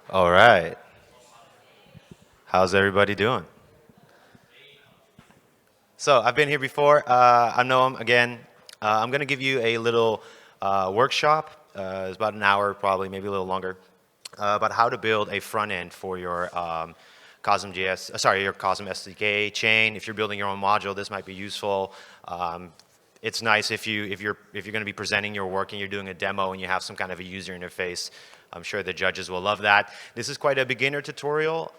All right. How's everybody doing? So I've been here before. I'm Noam again. I'm going to give you a little workshop. It's about an hour, probably, maybe a little longer, about how to build a front end for your your Cosm SDK chain. If you're building your own module, this might be useful. It's nice if you're going to be presenting your work and you're doing a demo and you have some kind of a user interface. I'm sure the judges will love that. This is quite a beginner tutorial.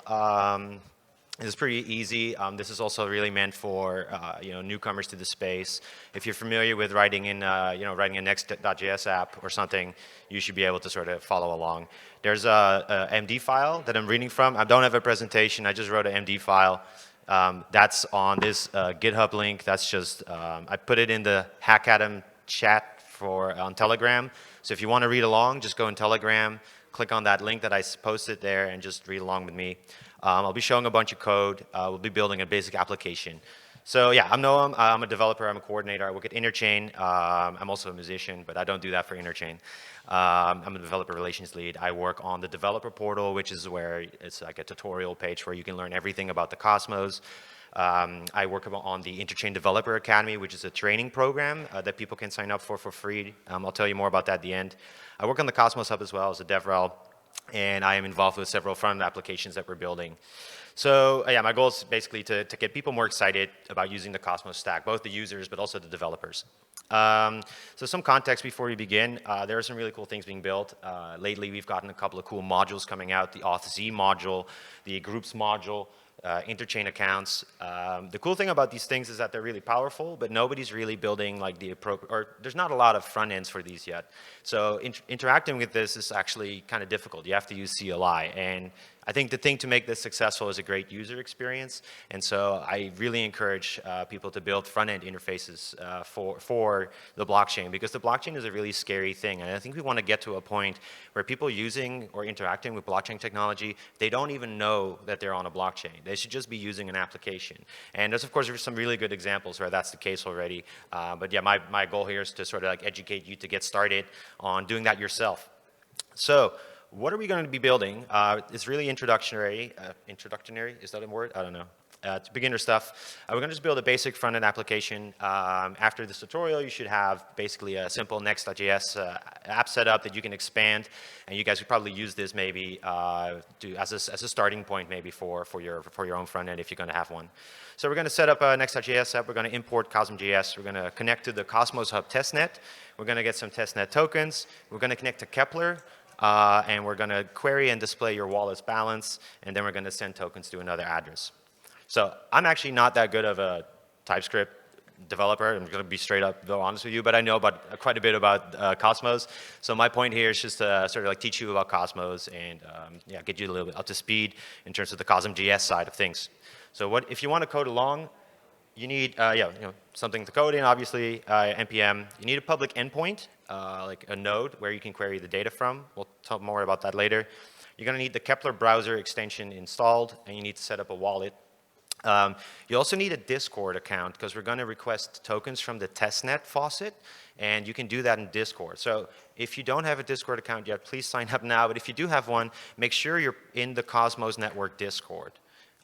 It's pretty easy. This is also really meant for newcomers to the space. If you're familiar with writing in writing a Next.js app or something, you should be able to sort of follow along. There's a MD file that I'm reading from. I don't have a presentation. I just wrote an MD file. That's on this GitHub link. That's just I put it in the HackATOM chat on Telegram. So if you want to read along, just go in Telegram, click on that link that I posted there, and just read along with me. I'll be showing a bunch of code. We'll be building a basic application. So yeah, I'm Noam. I'm a developer. I'm a coordinator. I work at Interchain. I'm also a musician, but I don't do that for Interchain. I'm a developer relations lead. I work on the developer portal, which is where it's like a tutorial page where you can learn everything about the Cosmos. I work on the Interchain Developer Academy, which is a training program that people can sign up for free. I'll tell you more about that at the end. I work on the Cosmos Hub as well as a DevRel, and I am involved with several front-end applications that we're building. So yeah, my goal is basically to get people more excited about using the Cosmos stack, both the users but also the developers. So some context before we begin. There are some really cool things being built. Lately, we've gotten a couple of cool modules coming out, the Auth-Z module, the Groups module, interchain accounts. The cool thing about these things is that they're really powerful, but nobody's really building like the appropriate, or there's not a lot of front ends for these yet. So interacting with this is actually kind of difficult. You have to use CLI, and I think the thing to make this successful is a great user experience. And so I really encourage people to build front-end interfaces for the blockchain, because the blockchain is a really scary thing. And I think we want to get to a point where people using or interacting with blockchain technology, they don't even know that they're on a blockchain. They should just be using an application. And there's, of course, some really good examples where that's the case already. But yeah, my goal here is to sort of like educate you to get started on doing that yourself. So what are we going to be building? It's really introductory. Introductory, is that a word? I don't know. It's beginner stuff. We're going to just build a basic front-end application. After this tutorial, you should have basically a simple Next.js app setup that you can expand, and you guys could probably use this maybe as a starting point maybe for your own front-end if you're going to have one. So we're going to set up a Next.js app. We're going to import Cosm.js. We're going to connect to the Cosmos Hub testnet. We're going to get some testnet tokens. We're going to connect to Kepler. And we're going to query and display your wallet's balance, and then we're going to send tokens to another address. So I'm actually not that good of a TypeScript developer. I'm going to be straight up honest with you, but I know quite a bit about Cosmos. So my point here is just to sort of like teach you about Cosmos and yeah, get you a little bit up to speed in terms of the Cosm.js side of things. So if you want to code along, you need something to code in, obviously, npm. You need a public endpoint, like a node where you can query the data from. We'll talk more about that later. You're going to need the Kepler browser extension installed, and you need to set up a wallet. You also need a Discord account, because we're going to request tokens from the testnet faucet, and you can do that in Discord. So if you don't have a Discord account yet, please sign up now. But if you do have one, make sure you're in the Cosmos Network Discord,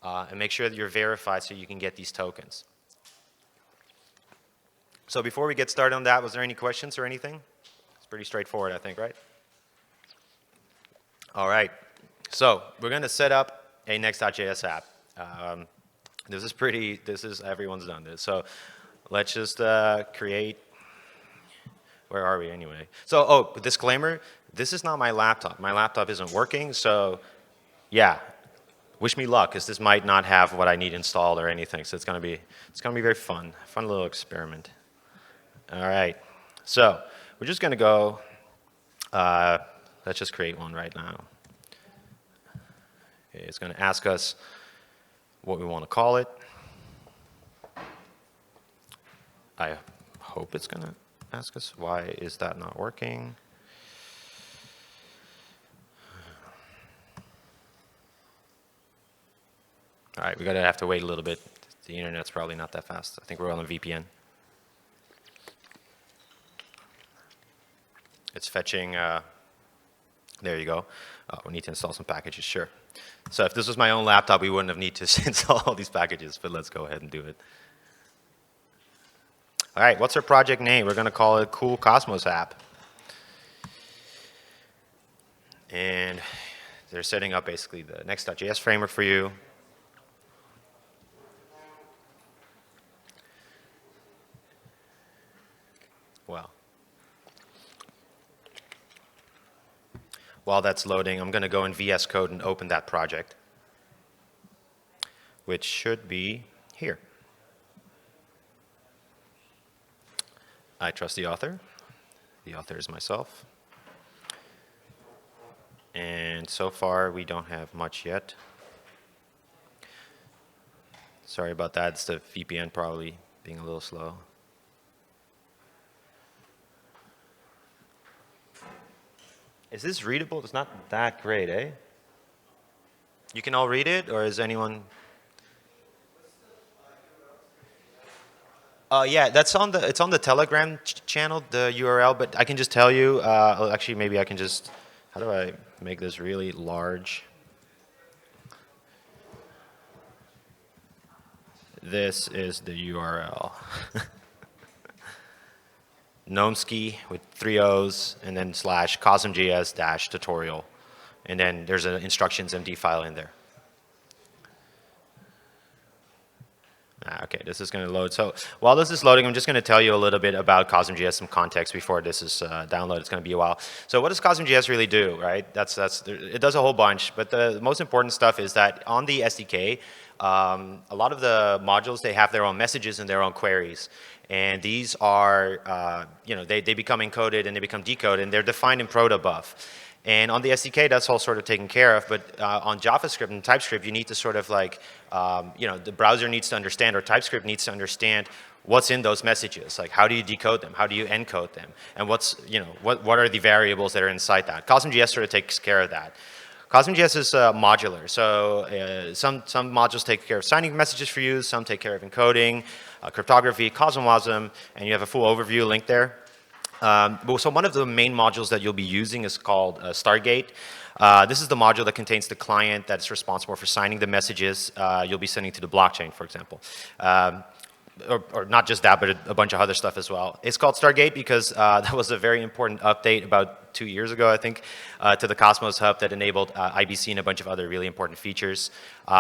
and make sure that you're verified so you can get these tokens. So before we get started on that, was there any questions or anything? It's pretty straightforward, I think, right? All right. So we're going to set up a Next.js app. This is everyone's done this. So let's just create, where are we anyway? So, disclaimer, this is not my laptop. My laptop isn't working, so yeah, wish me luck, because this might not have what I need installed or anything. So it's going to be very fun little experiment. All right, so we're just going to go, let's just create one right now. Okay, it's going to ask us what we want to call it. I hope it's going to ask us, why is that not working? All right, we're going to have to wait a little bit. The internet's probably not that fast. I think we're on a VPN. It's fetching There you go. We need to install some packages, sure. So if this was my own laptop, we wouldn't have need to install all these packages, but let's go ahead and do it. All right, what's our project name? We're going to call it Cool Cosmos App. And they're setting up basically the Next.js framework for you. Well, while that's loading, I'm going to go in VS Code and open that project, which should be here. I trust the author. The author is myself. And so far, we don't have much yet. Sorry about that. It's the VPN probably being a little slow. Is this readable? It's not that great, eh? You can all read it, or is anyone? Yeah, that's on the. It's on the Telegram channel, the URL. But I can just tell you. Actually, maybe I can just. How do I make this really large? This is the URL. Gnomsky with 3 O's and then / cosmjs - tutorial. And then there's an instructions MD file in there. Okay, this is going to load. So while this is loading, I'm just going to tell you a little bit about CosmJS, some context before this is downloaded. It's going to be a while. So what does CosmJS really do, right? It does a whole bunch, but the most important stuff is that on the SDK, a lot of the modules, they have their own messages and their own queries. And these are, they become encoded and they become decoded, and they're defined in protobuf. And on the SDK, that's all sort of taken care of. But on JavaScript and TypeScript, you need to sort of like, the browser needs to understand, or TypeScript needs to understand what's in those messages. Like, how do you decode them? How do you encode them? And what are the variables that are inside that? CosmJS sort of takes care of that. CosmJS is modular. So some modules take care of signing messages for you. Some take care of encoding, cryptography, CosmWasm, and you have a full overview link there. So one of the main modules that you'll be using is called Stargate. This is the module that contains the client that's responsible for signing the messages you'll be sending to the blockchain, for example. Or not just that, but a bunch of other stuff as well. It's called Stargate because that was a very important update about 2 years ago, I think, to the Cosmos Hub that enabled IBC and a bunch of other really important features.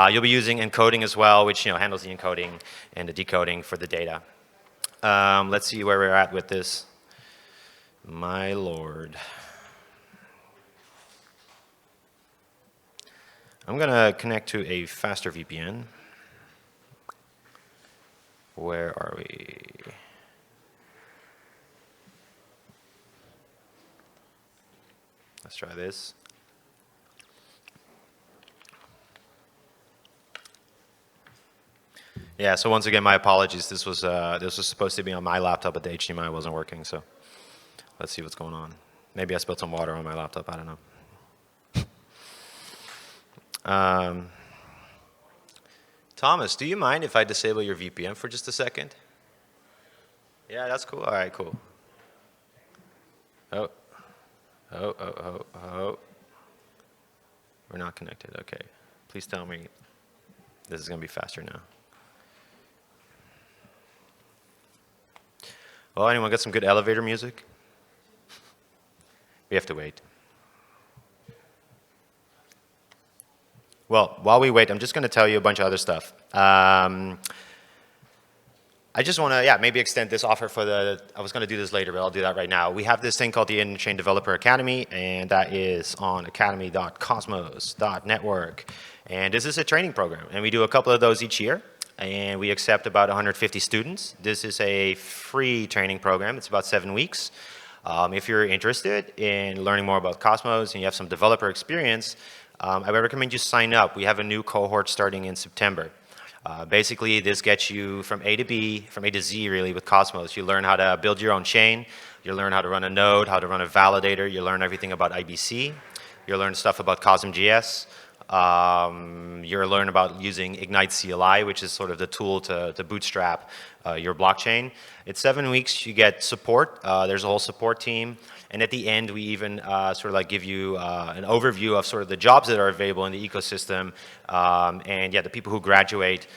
You'll be using encoding as well, which handles the encoding and the decoding for the data. Let's see where we're at with this. My lord. I'm going to connect to a faster VPN. Where are we? Let's try this. Yeah, so once again, my apologies. This was supposed to be on my laptop, but the HDMI wasn't working, so let's see what's going on. Maybe I spilled some water on my laptop, I don't know. Thomas, do you mind if I disable your VPN for just a second? Yeah, that's cool. All right, cool. Oh. We're not connected. Okay. Please tell me this is going to be faster now. Well, anyone got some good elevator music? We have to wait. Well, while we wait, I'm just going to tell you a bunch of other stuff. I just want to, maybe extend this offer for I was going to do this later, but I'll do that right now. We have this thing called the Interchain Developer Academy, and that is on academy.cosmos.network. And this is a training program, and we do a couple of those each year, and we accept about 150 students. This is a free training program. It's about 7 weeks. If you're interested in learning more about Cosmos and you have some developer experience, I would recommend you sign up. We have a new cohort starting in September. Basically, this gets you from A to B, from A to Z really with Cosmos. You learn how to build your own chain. You learn how to run a node, how to run a validator. You learn everything about IBC. You learn stuff about CosmJS. You'll learn about using Ignite CLI, which is sort of the tool to bootstrap your blockchain. It's 7 weeks. You get support. There's a whole support team. And at the end, we even sort of like give you an overview of sort of the jobs that are available in the ecosystem. And yeah, the people who graduate,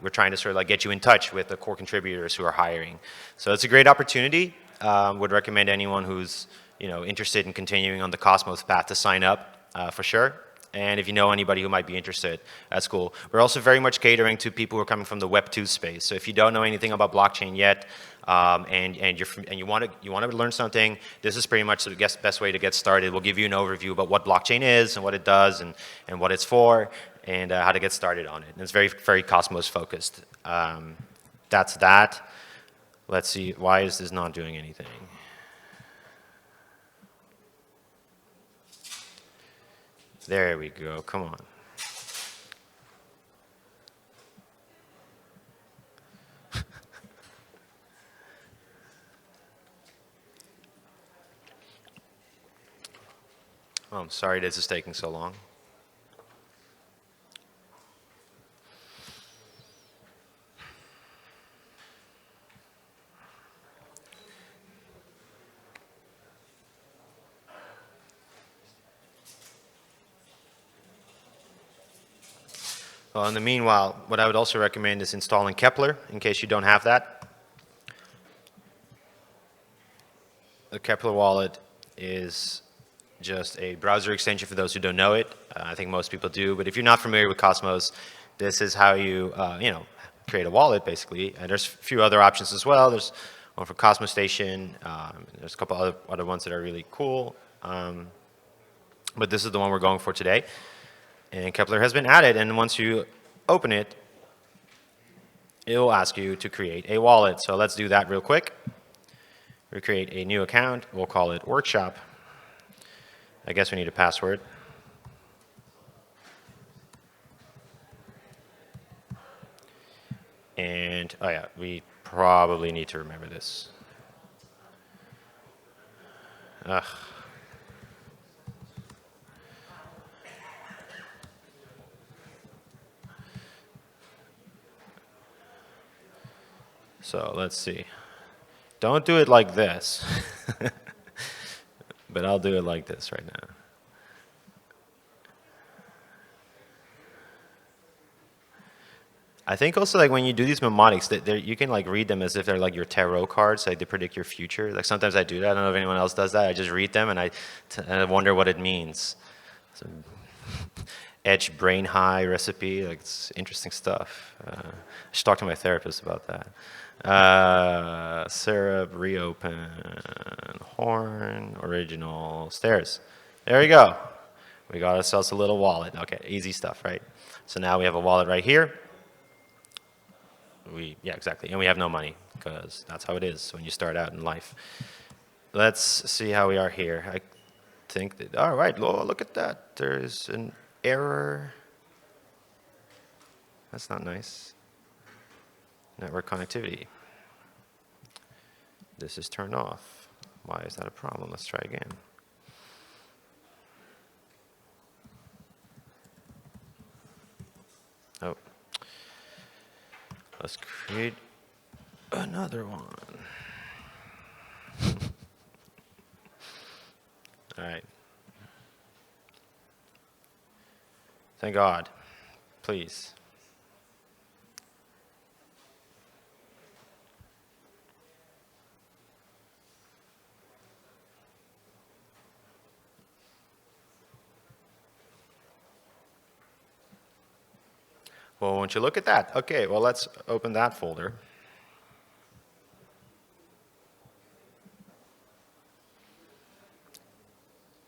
we're trying to sort of like get you in touch with the core contributors who are hiring. So it's a great opportunity. Would recommend anyone who's interested in continuing on the Cosmos path to sign up for sure. And if you know anybody who might be interested, that's cool. We're also very much catering to people who are coming from the Web 2 space. So if you don't know anything about blockchain yet, and you want to learn something, this is pretty much the best way to get started. We'll give you an overview about what blockchain is and what it does and what it's for and how to get started on it. And it's very, very Cosmos focused. That's that. Let's see, why is this not doing anything? There we go, come on. Oh, I'm sorry this is taking so long. Well, in the meanwhile, what I would also recommend is installing Kepler, in case you don't have that. The Kepler wallet is just a browser extension for those who don't know it. I think most people do, but if you're not familiar with Cosmos, this is how you, create a wallet, basically. And there's a few other options as well. There's one for Cosmos Station. There's a couple other ones that are really cool. But this is the one we're going for today. And Kepler has been added, and once you open it, it will ask you to create a wallet. So let's do that real quick. We create a new account. We'll call it Workshop. I guess we need a password. And, oh yeah, we probably need to remember this. Ugh. So let's see. Don't do it like this. But I'll do it like this right now. I think also like when you do these mnemonics, that you can like read them as if they're like your tarot cards, like they predict your future. Like sometimes I do that. I don't know if anyone else does that. I just read them and I wonder what it means. So, Edge brain high recipe, like it's interesting stuff. I should talk to my therapist about that. Syrup, reopen, horn, original, stairs. There we go. We got ourselves a little wallet. Okay, easy stuff, right? So now we have a wallet right here. Yeah, exactly. And we have no money because that's how it is when you start out in life. Let's see how we are here. I think that, all right, look at that. There's an error. That's not nice. Network connectivity. This is turned off. Why is that a problem? Let's try again. Oh. Let's create another one. All right. Thank God. Please. Well, won't you look at that? Okay, well, let's open that folder.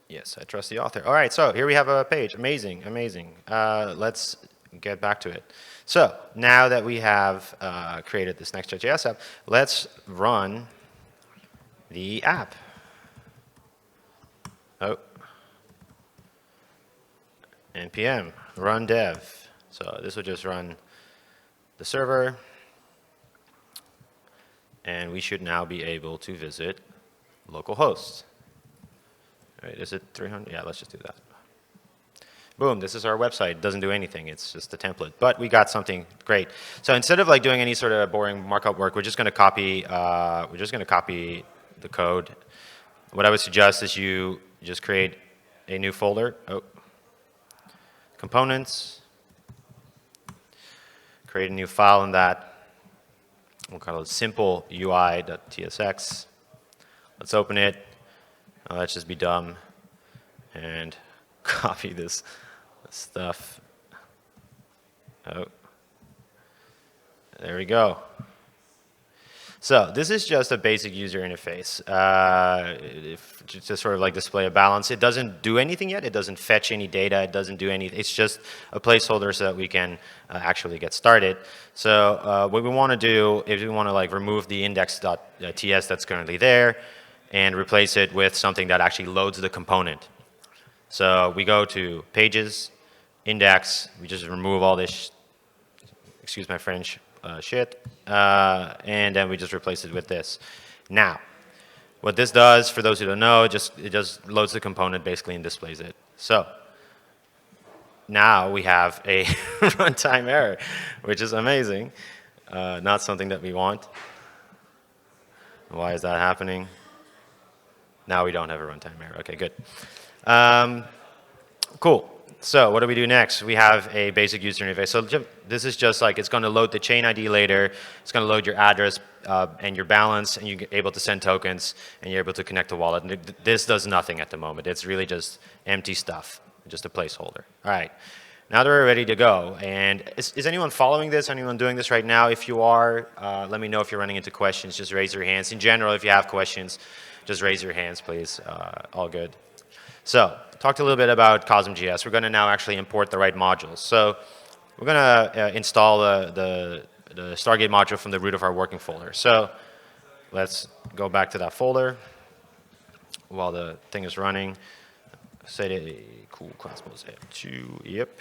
Yes, I trust the author. All right, so here we have a page. Amazing, amazing. Let's get back to it. So now that we have created this Next.js app, let's run the app. Oh. npm run dev. So this will just run the server, and we should now be able to visit localhost. All right, is it 300? Yeah, let's just do that. Boom, this is our website. It doesn't do anything. It's just a template. But we got something great. So instead of like doing any sort of boring markup work, we're just going to copy the code. What I would suggest is you just create a new folder. Oh. Components. Create a new file in that. We'll call it simple UI.tsx. Let's open it. Let's just be dumb and copy this stuff. Oh, there we go. So this is just a basic user interface. To sort of like display a balance. It doesn't do anything yet. It doesn't fetch any data. It doesn't do anything. It's just a placeholder so that we can actually get started. So what we want to do is we want to like remove the index.ts that's currently there and replace it with something that actually loads the component. So we go to pages, index, we just remove all this, excuse my French, shit, and then we just replace it with this. Now, what this does, for those who don't know, it just loads the component basically and displays it. So now we have a runtime error, which is amazing. Not something that we want. Why is that happening? Now we don't have a runtime error. Okay, good. Cool. So what do we do next? We have a basic user interface. So this is just like, it's going to load the chain ID later. It's going to load your address and your balance, and you're able to send tokens, and you're able to connect a wallet. And this does nothing at the moment. It's really just empty stuff, just a placeholder. All right. Now that we're ready to go, and is anyone following this? Anyone doing this right now? If you are, let me know if you're running into questions. Just raise your hands. In general, if you have questions, just raise your hands, please. All good. So, talked a little bit about Cosm.js. We're going to now actually import the right modules. So, we're going to install the Stargate module from the root of our working folder. So, let's go back to that folder while the thing is running. Set a cool Cosmos F2, yep.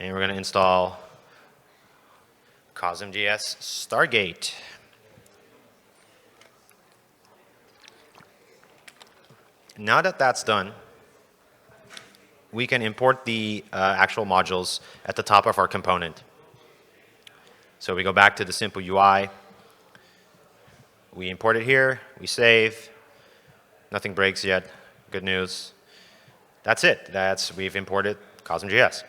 And we're going to install Cosm.js Stargate. Now that that's done, we can import the actual modules at the top of our component. So we go back to the simple UI. We import it here. We save. Nothing breaks yet. Good news. That's it. We've imported Cosm.js.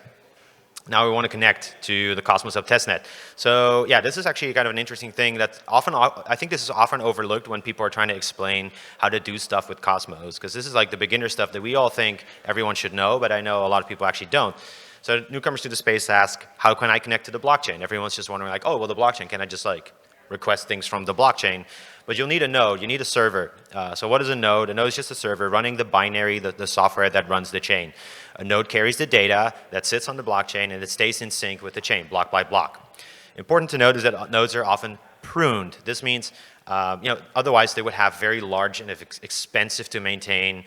Now we want to connect to the Cosmos Hub testnet. So yeah, this is actually kind of an interesting thing that often, I think this is often overlooked when people are trying to explain how to do stuff with Cosmos, because this is like the beginner stuff that we all think everyone should know, but I know a lot of people actually don't. So newcomers to the space ask, how can I connect to the blockchain? Everyone's just wondering like, oh, well, the blockchain, can I just like request things from the blockchain? But you'll need a node, you need a server. So what is a node? A node is just a server running the binary, the software that runs the chain. A node carries the data that sits on the blockchain and it stays in sync with the chain, block by block. Important to note is that nodes are often pruned. This means, otherwise they would have very large and expensive to maintain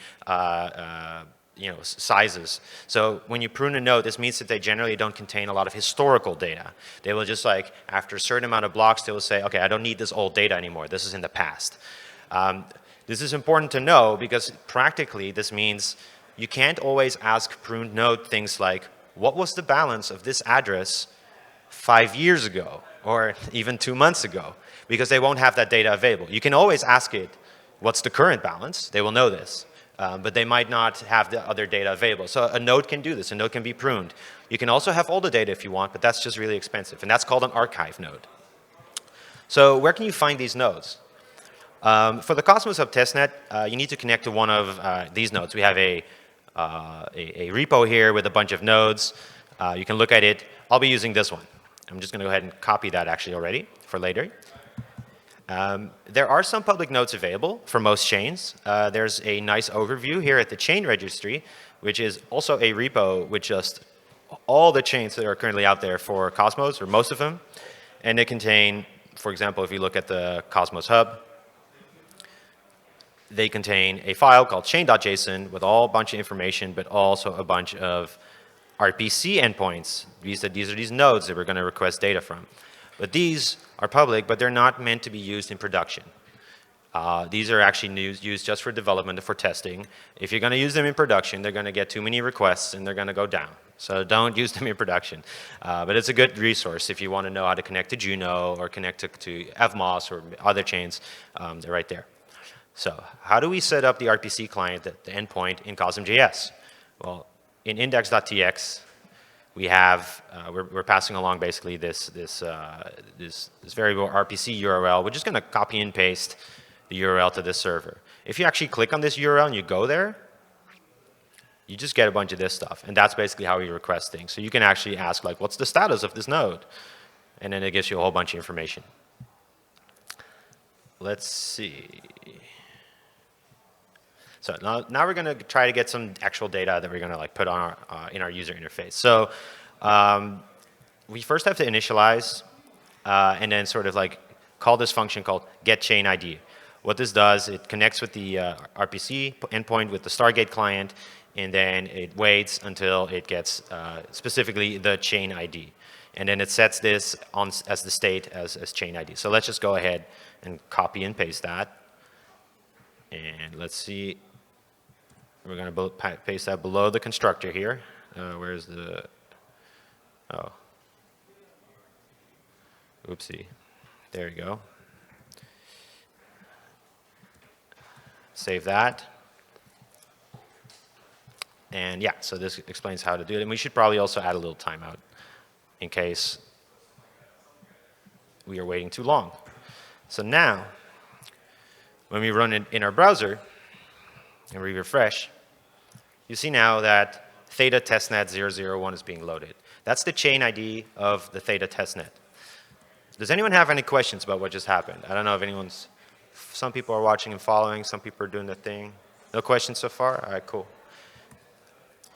sizes. So when you prune a node, this means that they generally don't contain a lot of historical data. They will just like, after a certain amount of blocks, they will say, okay, I don't need this old data anymore. This is in the past. This is important to know because practically this means you can't always ask pruned node things like, what was the balance of this address 5 years ago or even 2 months ago? Because they won't have that data available. You can always ask it, what's the current balance? They will know this. But they might not have the other data available. So a node can do this. A node can be pruned. You can also have all the data if you want, but that's just really expensive. And that's called an archive node. So where can you find these nodes? For the Cosmos Hub testnet, you need to connect to one of these nodes. We have a repo here with a bunch of nodes. You can look at it. I'll be using this one. I'm just going to go ahead and copy that actually already for later. There are some public nodes available for most chains. There's a nice overview here at the chain registry, which is also a repo with just all the chains that are currently out there for Cosmos, or most of them. And they contain, for example, if you look at the Cosmos Hub, they contain a file called chain.json with a bunch of information, but also a bunch of RPC endpoints. These are these nodes that we're going to request data from. But these are public, but they're not meant to be used in production. These are actually used just for development, for testing. If you're going to use them in production, they're going to get too many requests and they're going to go down. So don't use them in production. But it's a good resource if you want to know how to connect to Juno or connect to FMOS or other chains. They're right there. So how do we set up the RPC client at the endpoint in Cosm.js? Well, in index.tx, we have, we're passing along basically this variable RPC URL. We're just going to copy and paste the URL to this server. If you actually click on this URL and you go there, you just get a bunch of this stuff. And that's basically how we request things. So you can actually ask, like, what's the status of this node? And then it gives you a whole bunch of information. Let's see. So now we're going to try to get some actual data that we're going to like put on our, in our user interface. So we first have to initialize and then sort of like call this function called getChainID. What this does, it connects with the RPC endpoint with the Stargate client, and then it waits until it gets specifically the chain ID. And then it sets this on as the state as chain ID. So let's just go ahead and copy and paste that. And let's see. We're going to paste that below the constructor here. Where's the, oh. Oopsie. There you go. Save that. And yeah, so this explains how to do it. And we should probably also add a little timeout in case we are waiting too long. So now, when we run it in our browser and we refresh, you see now that Theta testnet 001 is being loaded. That's the chain ID of the Theta testnet. Does anyone have any questions about what just happened? I don't know if anyone's, some people are watching and following, some people are doing their thing. No questions so far? All right, cool.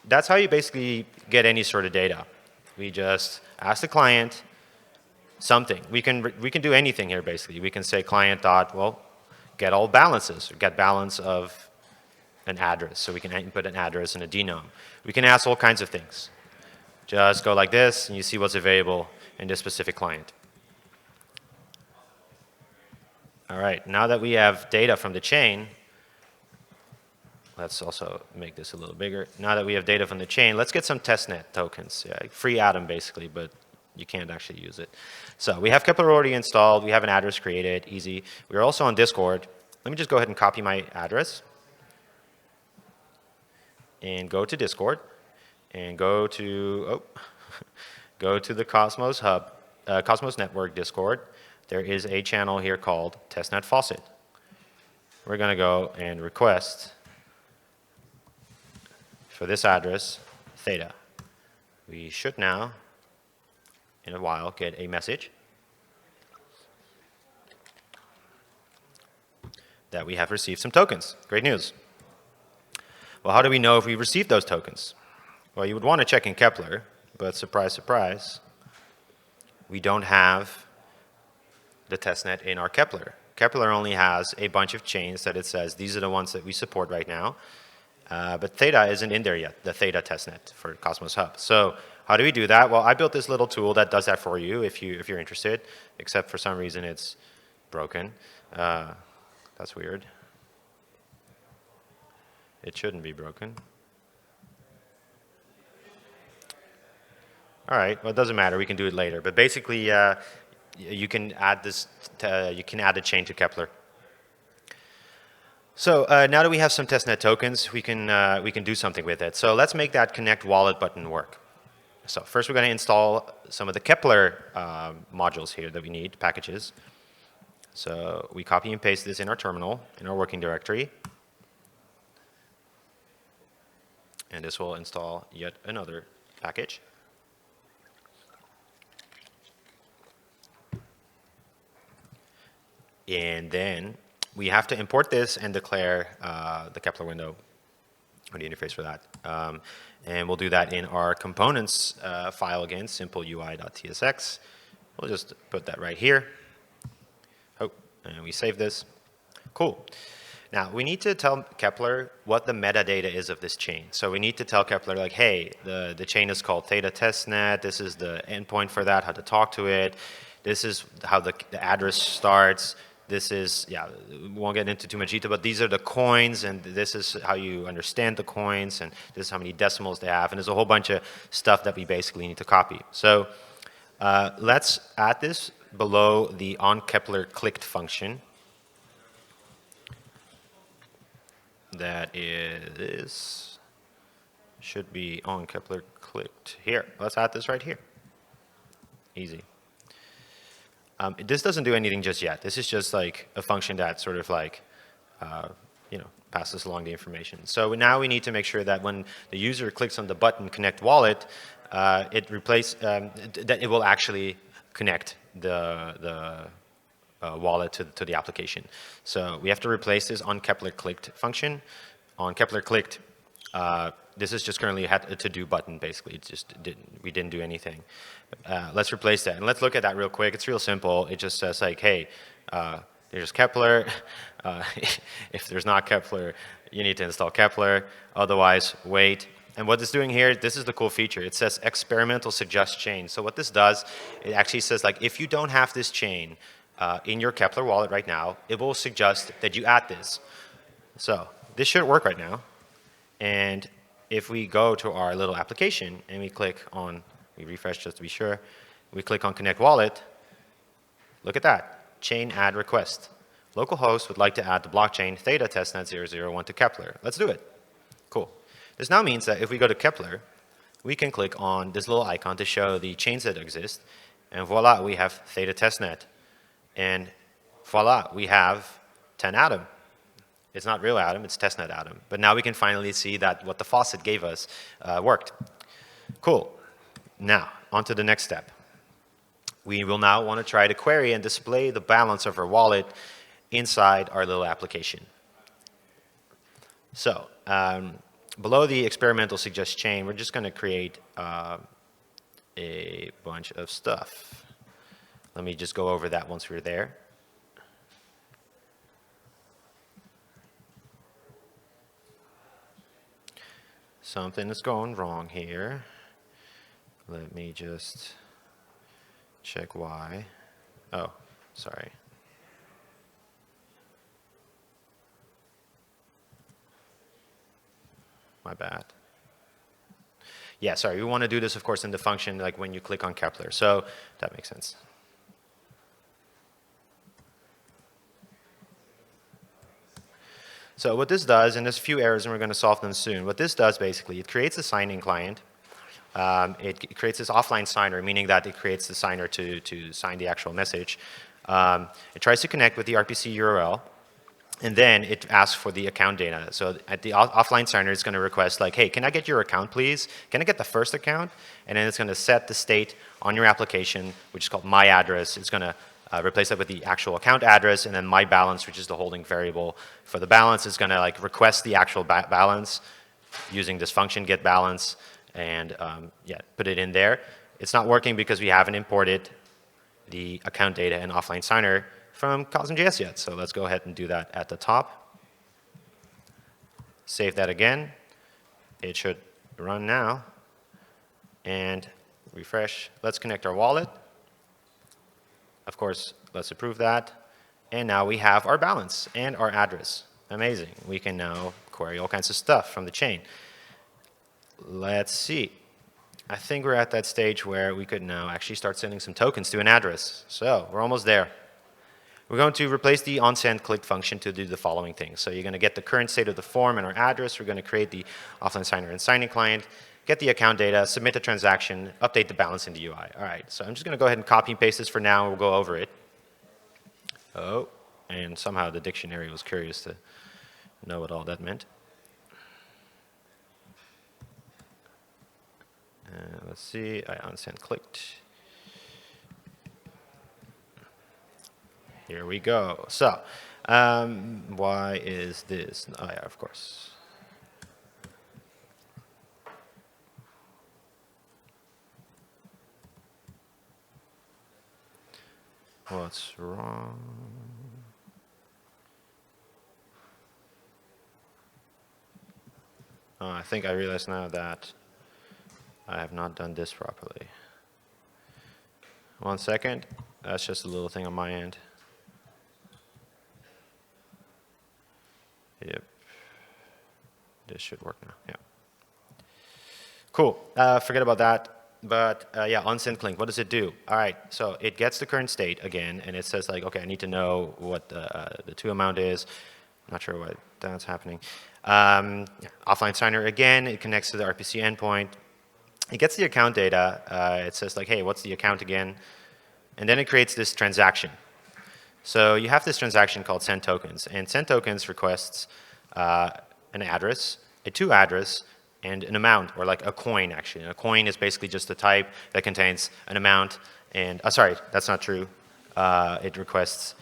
That's how you basically get any sort of data. We just ask the client something. We can do anything here basically. We can say client dot, well, get all balances, or get balance of an address. So we can input an address and a denom. We can ask all kinds of things. Just go like this and you see what's available in this specific client. All right, now that we have data from the chain, let's also make this a little bigger. Now that we have data from the chain, let's get some testnet tokens. Yeah, free Atom basically, but you can't actually use it. So we have Kepler already installed. We have an address created, easy. We're also on Discord. Let me just go ahead and copy my address and go to Discord and go to, go to the Cosmos Hub, Cosmos Network Discord. There is a channel here called Testnet Faucet. We're going to go and request for this address, Theta. We should now, in a while, get a message that we have received some tokens. Great news. Well, how do we know if we received those tokens? Well, you would want to check in Kepler, but surprise, surprise, we don't have the testnet in our Kepler. Kepler only has a bunch of chains that it says these are the ones that we support right now. But Theta isn't in there yet, the Theta testnet for Cosmos Hub. So how do we do that? Well, I built this little tool that does that for you if you're interested, except for some reason it's broken. That's weird. It shouldn't be broken. All right, well, it doesn't matter. We can do it later. But basically, you can add this. You can add a chain to Kepler. So now that we have some testnet tokens, we can do something with it. So let's make that connect wallet button work. So first, we're going to install some of the Kepler modules here that we need, packages. So we copy and paste this in our terminal, in our working directory. And this will install yet another package. And then we have to import this and declare the Kepler window or the interface for that. And we'll do that in our components file again, simpleui.tsx. We'll just put that right here. Oh, and we save this. Cool. Now, we need to tell Kepler what the metadata is of this chain. So we need to tell Kepler, like, hey, the chain is called Theta testnet. This is the endpoint for that, how to talk to it. This is how the address starts. this is, yeah, we won't get into too much detail, but these are the coins, and this is how you understand the coins, and this is how many decimals they have, and there's a whole bunch of stuff that we basically need to copy. So let's add this below the onKepler-clicked function. That is, should be onKepler-clicked here. Let's add this right here. Easy. This doesn't do anything just yet. This is just like a function that sort of like, passes along the information. So now we need to make sure that when the user clicks on the button Connect Wallet, that it will actually connect the wallet to the application. So we have to replace this onKepler-clicked function. OnKepler-clicked, this is just currently a to-do button, basically. It just we didn't do anything. Let's replace that. And let's look at that real quick. It's real simple. It just says like, hey, there's Kepler. If there's not Kepler, you need to install Kepler. Otherwise, wait. And what it's doing here, this is the cool feature. It says experimental suggest chain. So what this does, it actually says like, if you don't have this chain in your Kepler wallet right now, it will suggest that you add this. So this should work right now. And if we go to our little application and we click on, we refresh just to be sure, we click on Connect Wallet, look at that, chain add request. Localhost would like to add the blockchain Theta testnet 001 to Kepler. Let's do it. Cool. This now means that if we go to Kepler, we can click on this little icon to show the chains that exist, and voila, we have Theta testnet. And voila, we have 10 Atom. It's not real Atom, it's testnet Atom. But now we can finally see that what the faucet gave us worked. Cool. Now, on to the next step. We will now want to try to query and display the balance of our wallet inside our little application. So, below the experimental suggest chain, we're just going to create a bunch of stuff. Let me just go over that once we're there. Something is going wrong here. Let me just check why. Oh, sorry. My bad. Yeah, sorry. We want to do this, of course, in the function like when you click on Kepler. So that makes sense. So what this does, and there's a few errors and we're going to solve them soon. What this does basically, it creates a signing client. It creates this offline signer, meaning that it creates the signer to sign the actual message. It tries to connect with the RPC URL. And then it asks for the account data. So at the offline signer, it's going to request like, hey, can I get your account, please? Can I get the first account? And then it's going to set the state on your application, which is called my address. It's going to replace that with the actual account address, and then my balance, which is the holding variable for the balance, is going to like request the actual balance using this function get balance, and yeah, put it in there. It's not working because we haven't imported the account data and offline signer from Cosm.js yet. So let's go ahead and do that at the top. Save that again. It should run now. And refresh. Let's connect our wallet. Of course, let's approve that. And now we have our balance and our address. Amazing. We can now query all kinds of stuff from the chain. Let's see. I think we're at that stage where we could now actually start sending some tokens to an address. So we're almost there. We're going to replace the onSendClick function to do the following things. So you're going to get the current state of the form and our address. We're going to create the offline signer and signing client, get the account data, submit the transaction, update the balance in the UI. All right, so I'm just going to go ahead and copy and paste this for now, and we'll go over it. Oh, and somehow the dictionary was curious to know what all that meant. Let's see, I onSendClicked. Here we go. So, why is this? Oh yeah, of course. What's wrong? Oh, I think I realize now that I have not done this properly. 1 second. That's just a little thing on my end. This should work now. Yeah. Cool. Forget about that. But yeah, on sync link, what does it do? All right, so it gets the current state again, and it says like, okay, I need to know what the to amount is. I'm not sure why that's happening. Offline signer again, it connects to the RPC endpoint. It gets the account data. It says like, hey, what's the account again? And then it creates this transaction. So you have this transaction called send tokens, and send tokens requests an address, a to address, and an amount, or like a coin actually. And a coin is basically just a type that contains an amount, and sorry, that's not true. It requests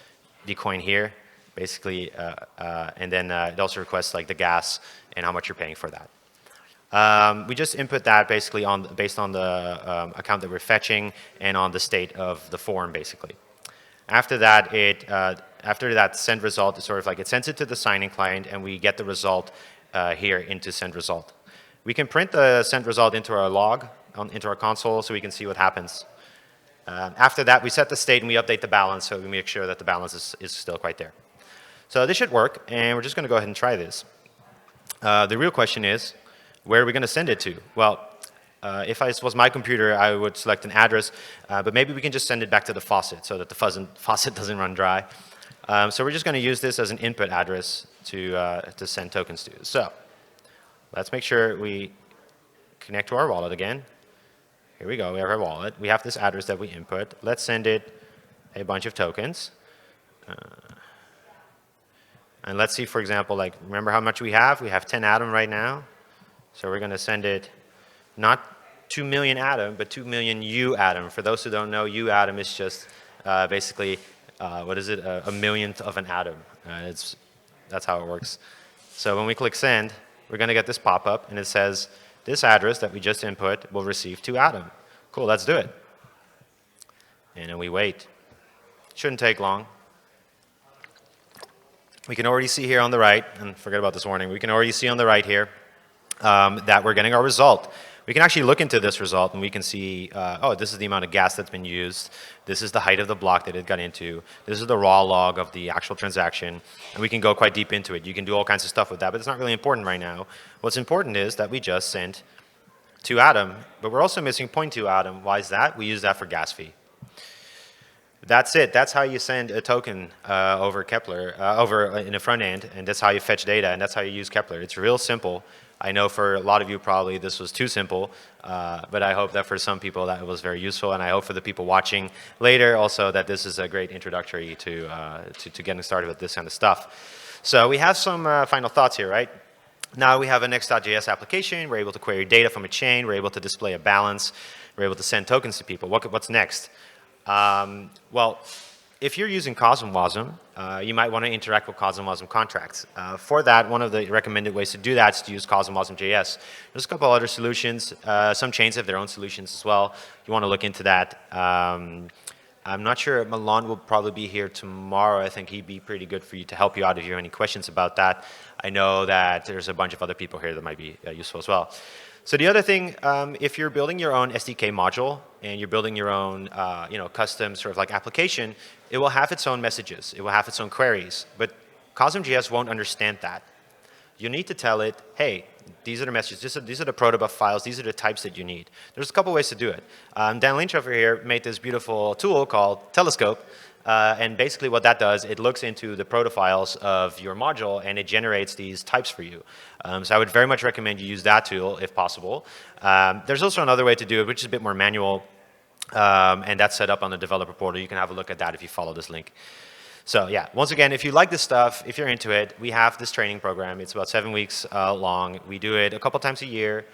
the coin here, basically, and then it also requests like the gas and how much you're paying for that. We just input that basically based on the account that we're fetching and on the state of the form, basically. After that, after that send result, it's sort of like it sends it to the signing client, and we get the result here into send result. We can print the send result into our log, into our console, so we can see what happens. After that, we set the state and we update the balance, so we make sure that the balance is still quite there. So this should work, and we're just going to go ahead and try this. The real question is, where are we going to send it to? Well, if this was my computer, I would select an address, but maybe we can just send it back to the faucet so that the faucet doesn't run dry. So we're just going to use this as an input address to send tokens to. So let's make sure we connect to our wallet again. Here we go, we have our wallet. We have this address that we input. Let's send it a bunch of tokens. And let's see, for example, like, remember how much we have? We have 10 ATOM right now. So we're going to send it not 2 million ATOM, but 2 million UATOM. For those who don't know, UATOM is just basically, what is it, a millionth of an atom. That's how it works. So when we click send, we're going to get this pop-up, and it says, this address that we just input will receive 2 ATOM. Cool, let's do it. And then we wait. Shouldn't take long. We can already see here on the right, and forget about this warning, we can already see on the right here that we're getting our result. We can actually look into this result, and we can see, oh, this is the amount of gas that's been used. This is the height of the block that it got into. This is the raw log of the actual transaction. And we can go quite deep into it. You can do all kinds of stuff with that, but it's not really important right now. What's important is that we just sent 2 ATOM, but we're also missing 0.2 ATOM. Why is that? We use that for gas fee. That's it. That's how you send a token over Kepler, over in a front end, and that's how you fetch data, and that's how you use Kepler. It's real simple. I know for a lot of you probably this was too simple, but I hope that for some people that was very useful, and I hope for the people watching later also that this is a great introductory to getting started with this kind of stuff. So we have some final thoughts here, right? Now we have a Next.js application. We're able to query data from a chain. We're able to display a balance. We're able to send tokens to people. What's next? Well, if you're using CosmWasm, you might want to interact with CosmWasm contracts. For that, one of the recommended ways to do that is to use CosmWasm.js. There's a couple other solutions. Some chains have their own solutions as well. You want to look into that. I'm not sure. Milan will probably be here tomorrow. I think he'd be pretty good for you to help you out if you have any questions about that. I know that there's a bunch of other people here that might be useful as well. So the other thing, if you're building your own SDK module and you're building your own custom sort of like application, it will have its own messages. It will have its own queries. But Cosm.js won't understand that. You need to tell it, hey, these are the messages. These are the protobuf files. These are the types that you need. There's a couple ways to do it. Dan Lynch over here made this beautiful tool called Telescope. And basically what that does, it looks into the protofiles of your module and it generates these types for you. So I would very much recommend you use that tool if possible. There's also another way to do it, which is a bit more manual. And that's set up on the developer portal. You can have a look at that if you follow this link. So yeah, once again, if you like this stuff, if you're into it, we have this training program. It's about 7 weeks long. We do it a couple times a year.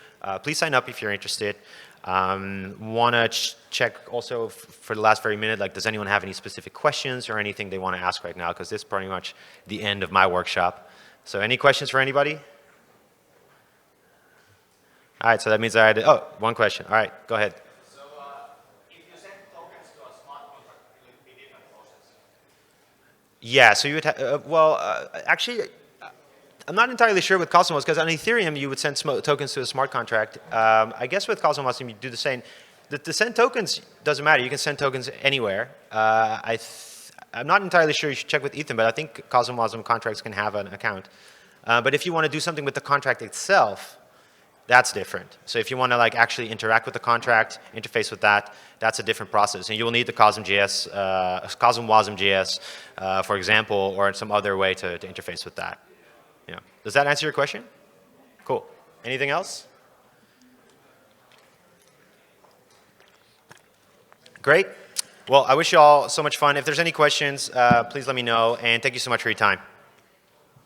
Please sign up if you're interested. Want to check also for the last very minute, like, does anyone have any specific questions or anything they want to ask right now? Because this is pretty much the end of my workshop. So any questions for anybody? All right, so that means I had, one question. All right, go ahead. So if you send tokens to a smart contract, will it be different process? Yeah, so you would actually, I'm not entirely sure with Cosmos, because on Ethereum you would send tokens to a smart contract. I guess with Cosmos you do the same. The send tokens doesn't matter. You can send tokens anywhere. I'm not entirely sure. You should check with Ethan, but I think Cosmos contracts can have an account. But if you want to do something with the contract itself, that's different. So if you want to like actually interact with the contract, interface with that, that's a different process. And you will need the Cosm.js, Cosm Wasm.js, for example, or some other way to interface with that. Yeah. Does that answer your question? Cool. Anything else? Great. Well, I wish you all so much fun. If there's any questions, please let me know. And thank you so much for your time.